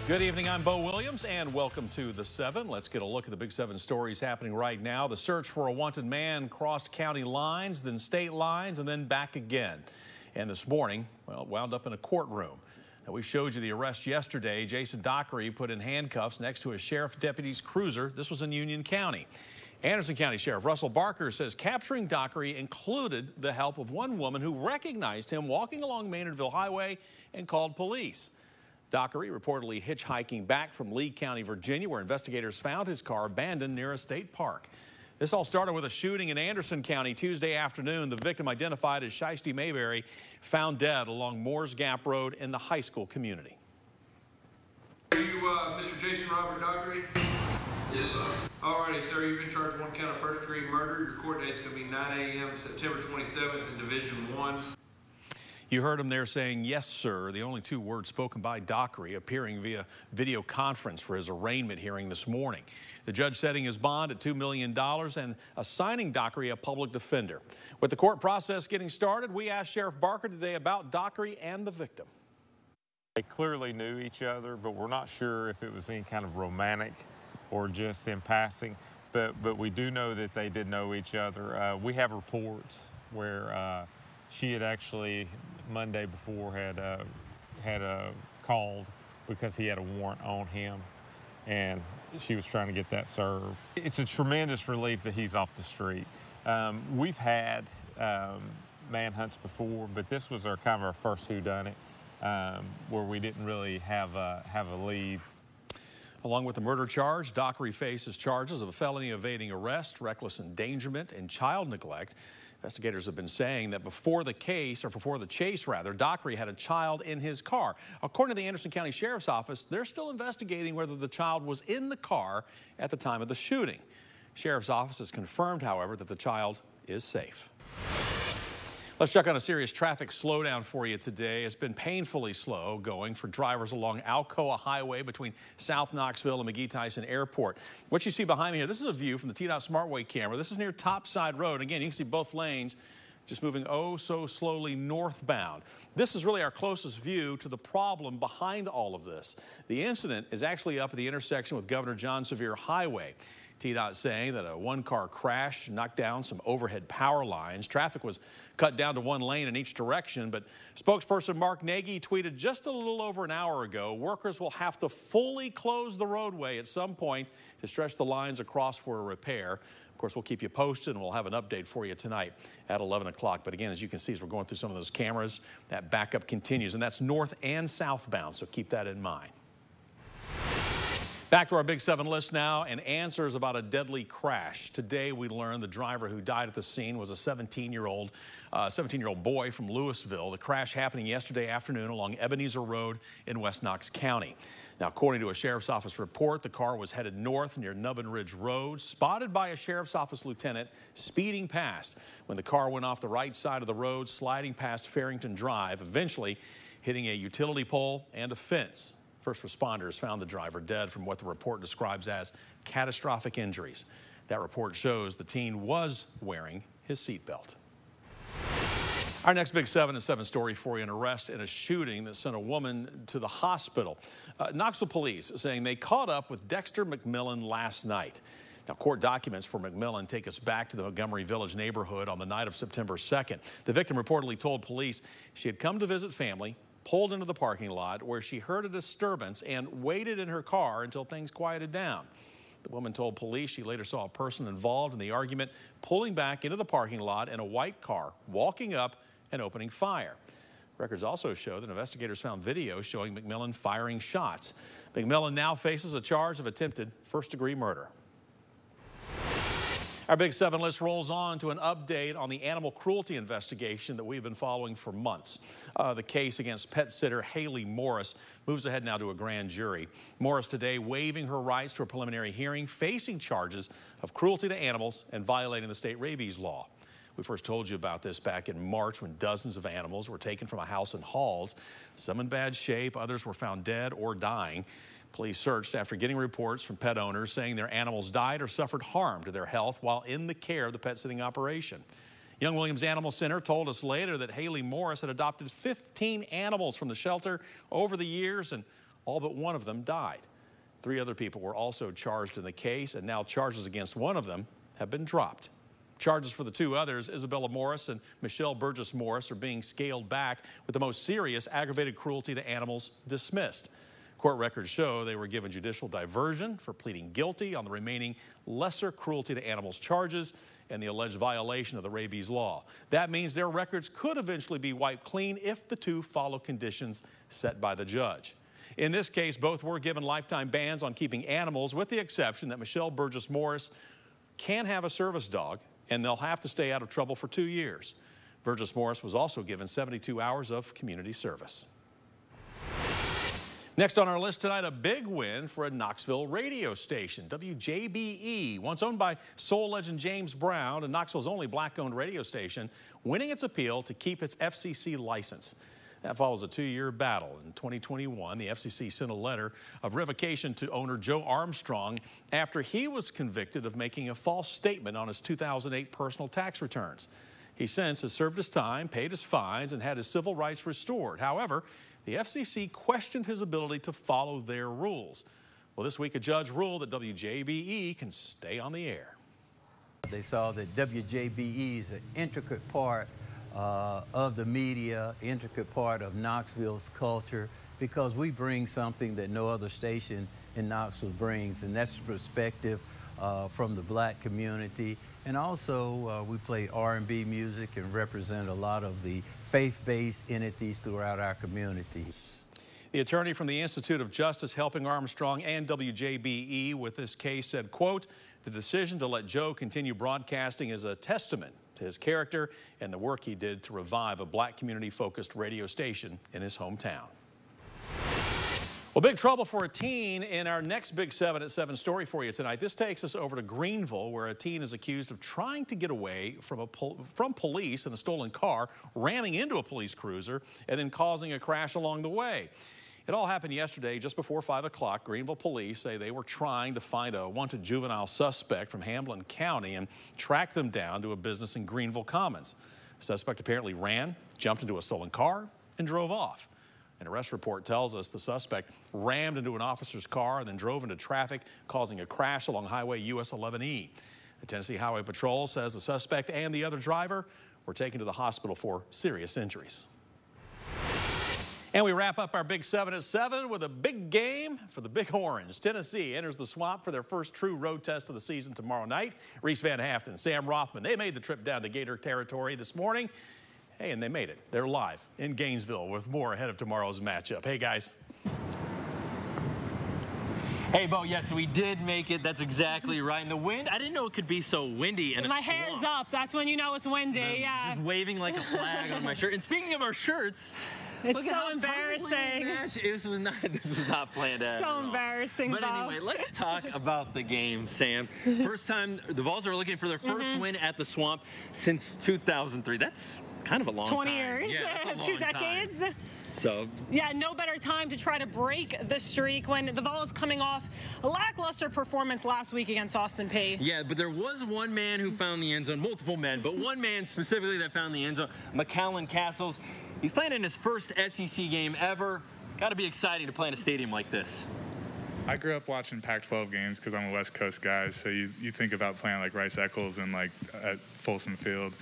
Good evening, I'm Bo Williams, and welcome to The 7. Let's get a look at the Big 7 stories happening right now. The search for a wanted man crossed county lines, then state lines, and then back again. And this morning, well, wound up in a courtroom. Now, we showed you the arrest yesterday. Jason Dockery put in handcuffs next to a sheriff deputy's cruiser. This was in Union County. Anderson County Sheriff Russell Barker says capturing Dockery included the help of one woman who recognized him walking along Maynardville Highway and called police. Dockery reportedly hitchhiking back from Lee County, Virginia, where investigators found his car abandoned near a state park. This all started with a shooting in Anderson County Tuesday afternoon. The victim, identified as Shiesty Mayberry, found dead along Moores Gap Road in the high school community. Are you Mr. Jason Robert Dockery? Yes, sir. Alrighty, sir, you've been charged with one count of first-degree murder. Your court date's going to be 9 a.m. September 27th in Division 1. You heard him there saying, yes, sir, the only two words spoken by Dockery, appearing via video conference for his arraignment hearing this morning. The judge setting his bond at $2 million and assigning Dockery a public defender. With the court process getting started, we asked Sheriff Barker today about Dockery and the victim. They clearly knew each other, but we're not sure if it was any kind of romantic or just in passing. But we do know that they did know each other. We have reports where she had actually Monday before had called because he had a warrant on him, and she was trying to get that served. It's a tremendous relief that he's off the street. We've had manhunts before, but this was kind of our first whodunit, where we didn't really have a lead. Along with the murder charge, Dockery faces charges of a felony evading arrest, reckless endangerment, and child neglect. Investigators have been saying that before the chase, Dockery had a child in his car. According to the Anderson County Sheriff's Office, they're still investigating whether the child was in the car at the time of the shooting. Sheriff's Office has confirmed, however, that the child is safe. Let's check on a serious traffic slowdown for you today. It's been painfully slow going for drivers along Alcoa Highway between South Knoxville and McGee-Tyson Airport. What you see behind me here, this is a view from the TDOT SmartWay camera. This is near Topside Road. Again, you can see both lanes just moving oh so slowly northbound. This is really our closest view to the problem behind all of this. The incident is actually up at the intersection with Governor John Sevier Highway. TDOT saying that a one-car crash knocked down some overhead power lines. Traffic was cut down to one lane in each direction, but spokesperson Mark Nagy tweeted just a little over an hour ago, workers will have to fully close the roadway at some point to stretch the lines across for a repair. Of course, we'll keep you posted, and we'll have an update for you tonight at 11 o'clock. But again, as you can see, as we're going through some of those cameras, that backup continues, and that's north and southbound, so keep that in mind. Back to our Big 7 list now, and answers about a deadly crash. Today we learned the driver who died at the scene was a 17-year-old boy from Louisville. The crash happening yesterday afternoon along Ebenezer Road in West Knox County. Now, according to a Sheriff's Office report, the car was headed north near Nubbin Ridge Road, spotted by a Sheriff's Office lieutenant speeding past when the car went off the right side of the road, sliding past Farrington Drive, eventually hitting a utility pole and a fence. First responders found the driver dead from what the report describes as catastrophic injuries. That report shows the teen was wearing his seatbelt. Our next Big 7 is 7 story for you: an arrest in a shooting that sent a woman to the hospital. Knoxville police saying they caught up with Dexter McMillan last night. Now, court documents for McMillan take us back to the Montgomery Village neighborhood on the night of September 2nd. The victim reportedly told police she had come to visit family, pulled into the parking lot where she heard a disturbance and waited in her car until things quieted down. The woman told police she later saw a person involved in the argument pulling back into the parking lot in a white car, walking up and opening fire. Records also show that investigators found video showing McMillan firing shots. McMillan now faces a charge of attempted first-degree murder. Our Big 7 list rolls on to an update on the animal cruelty investigation that we've been following for months. The case against pet sitter Haley Morris moves ahead now to a grand jury. Morris today waiving her rights to a preliminary hearing, facing charges of cruelty to animals and violating the state rabies law. We first told you about this back in March when dozens of animals were taken from a house in Halls. Some in bad shape, others were found dead or dying. Police searched after getting reports from pet owners saying their animals died or suffered harm to their health while in the care of the pet sitting operation. Young Williams Animal Center told us later that Haley Morris had adopted 15 animals from the shelter over the years, and All but one of them died. 3 other people were also charged in the case, and now charges against one of them have been dropped. Charges for the 2 others, Isabella Morris and Michelle Burgess Morris, are being scaled back, with the most serious aggravated cruelty to animals dismissed. Court records show they were given judicial diversion for pleading guilty on the remaining lesser cruelty to animals charges and the alleged violation of the rabies law. That means their records could eventually be wiped clean if the 2 follow conditions set by the judge. In this case, both were given lifetime bans on keeping animals, with the exception that Michelle Burgess Morris can have a service dog, and they'll have to stay out of trouble for 2 years. Burgess Morris was also given 72 hours of community service. Next on our list tonight, a big win for a Knoxville radio station. WJBE, once owned by soul legend James Brown, and Knoxville's only black-owned radio station, winning its appeal to keep its FCC license. That follows a 2-year battle. In 2021, the FCC sent a letter of revocation to owner Joe Armstrong after he was convicted of making a false statement on his 2008 personal tax returns. He since has served his time, paid his fines, and had his civil rights restored. However, the FCC questioned his ability to follow their rules. Well, this week a judge ruled that WJBE can stay on the air. They saw that WJBE is an intricate part of the media, intricate part of Knoxville's culture, because we bring something that no other station in Knoxville brings, and that's perspective from the black community. And also we play R&B music and represent a lot of the faith-based entities throughout our community. The attorney from the Institute of Justice helping Armstrong and WJBE with this case said, quote, "The decision to let Joe continue broadcasting is a testament to his character and the work he did to revive a black community-focused radio station in his hometown." Well, big trouble for a teen in our next Big 7 at 7 story for you tonight. This takes us over to Greenville, where a teen is accused of trying to get away from police in a stolen car, ramming into a police cruiser, and then causing a crash along the way. It all happened yesterday just before 5 o'clock. Greenville police say they were trying to find a wanted juvenile suspect from Hamilton County and track them down to a business in Greenville Commons. The suspect apparently ran, jumped into a stolen car, and drove off. An arrest report tells us the suspect rammed into an officer's car and then drove into traffic, causing a crash along Highway US 11E. The Tennessee Highway Patrol says the suspect and the other driver were taken to the hospital for serious injuries. And we wrap up our Big 7 at 7 with a big game for the Big Orange. Tennessee enters the Swamp for their first true road test of the season tomorrow night. Reese Van Haften, Sam Rothman, they made the trip down to Gator territory this morning. Hey, and they made it. They're live in Gainesville with more ahead of tomorrow's matchup. Hey, guys. Hey, Bo, yes, we did make it. That's exactly right. And the wind, I didn't know it could be so windy. And my hair's up. That's when you know it's windy, yeah. Just waving like a flag on my shirt. And speaking of our shirts, it's so embarrassing. This was not planned at all. So embarrassing, But anyway, let's talk about the game, Sam. First time the Vols are looking for their first win at the Swamp since 2003. That's kind of a long 20 time. years, Yeah, 2 decades. Time. So, yeah, no better time to try to break the streak when the Vols coming off a lackluster performance last week against Austin Peay. Yeah, but there was one man who found the end zone, multiple men, but one man specifically that found the end zone, McAllen Castles. He's playing in his first SEC game ever. Got to be exciting to play in a stadium like this. I grew up watching Pac-12 games because I'm a West Coast guy, so you think about playing like Rice Eccles and like at Folsom Field.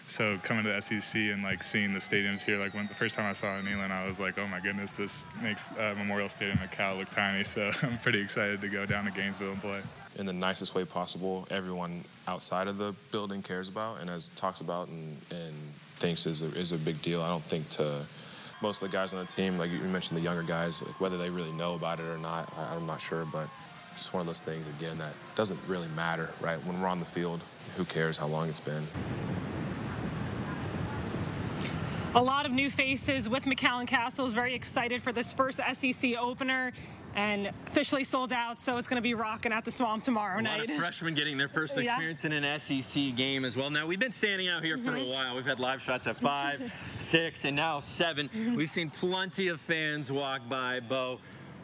So coming to the SEC and like seeing the stadiums here, like when the first time I saw it in England, I was like, oh my goodness, this makes Memorial Stadium at Cal look tiny. So I'm pretty excited to go down to Gainesville and play. In the nicest way possible, everyone outside of the building cares about and talks about and thinks is a big deal. I don't think to most of the guys on the team, like you mentioned the younger guys, like whether they really know about it or not, I'm not sure, but just one of those things, again, that doesn't really matter, right? When we're on the field, who cares how long it's been? A lot of new faces with McAllen Castles. Very excited for this first SEC opener, and officially sold out, so it's going to be rocking at the Swamp tomorrow night. A lot of freshmen getting their first experience in an SEC game as well. Now, we've been standing out here for a while. We've had live shots at 5, 6, and now 7. We've seen plenty of fans walk by, Bo.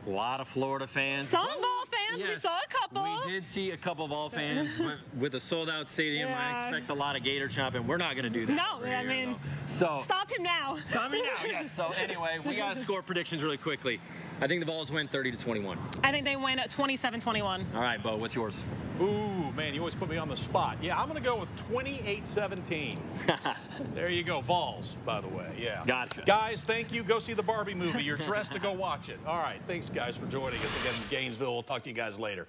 A lot of Florida fans. Some Vol fans, we saw a couple. We did see a couple Vol fans with a sold-out stadium. I expect a lot of Gator chomping. We're not going to do that. No, I mean, so stop him now. Stop me now, yes. So anyway, we got to score predictions really quickly. I think the Vols win 30-21. I think they win 27-21. All right, Bo, what's yours? Ooh, man, you always put me on the spot. Yeah, I'm going to go with 28-17. There you go, Vols, by the way. Yeah. Gotcha. Guys, thank you. Go see the Barbie movie. You're dressed to go watch it. All right, thanks, guys, for joining us again in Gainesville. We'll talk to you guys later.